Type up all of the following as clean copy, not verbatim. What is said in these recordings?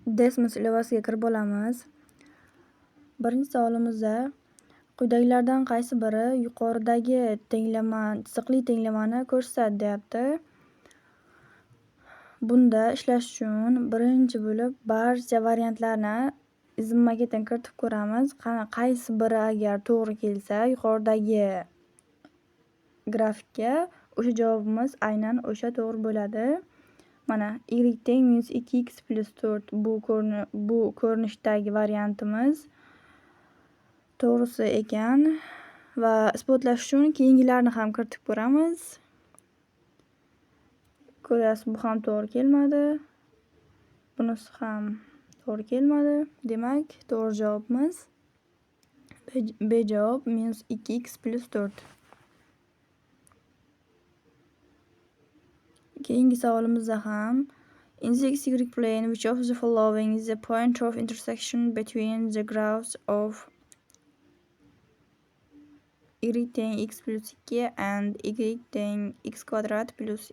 Desmos ilovasiga kirib olamiz. Birinchi savolimizda quyidagilardan qaysi biri yuqoridagi chiziqli tenglamani ko'rsatadi deyapti. Bunda ishlash uchun birinchi bo'lib barcha variantlarni izma-ketin kiritib ko'ramiz. Qaysi biri agar to'g'ri kelsa, yuqoridagi grafikka o'sha javobimiz aynan o'sha to'g'ri bo'ladi. Mana y teng minus 2x plus 4 bu ko'rinishdagi variantimiz to'g'risi ekan va isbotlash uchun keyingilarni ham kiritib ko'ramiz. Ko'rasiz, bu ham to'g'ri kelmadi. Bunisi ham to'g'ri kelmadi. Demak, to'g'ri javobimiz B javob minus 2x plus 4. Keyingi savolimizda ham in the xy plane which of the following is the point of intersection between the graphs of y teng x plus 2 and y teng x kvadrat plus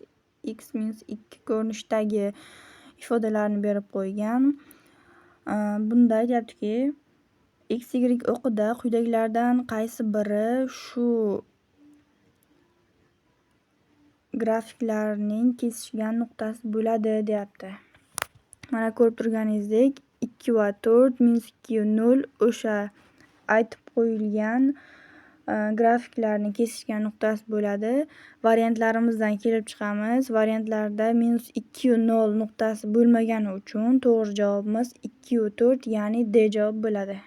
x minus 2 ko'rinishdagi ifodalarni berib qo'ygan. Bunda aytyaptiki x y o'qida quyidagilardan qaysi biri shu grafiklarning kesishgan nuqtasi bo'ladi deyapti. Mana ko'rib turganingizdek 2 va 4 minus 2 0 o'sha aytib qo'yilgan grafiklarning kesishgan nuqtasi bo'ladi. Variantlarimizdan kelib chiqamiz. Variantlarda minus 2 0 nuqtasi bo'lmagani uchun to'g'ri javobimiz 2 va 4, ya'ni D javob bo'ladi.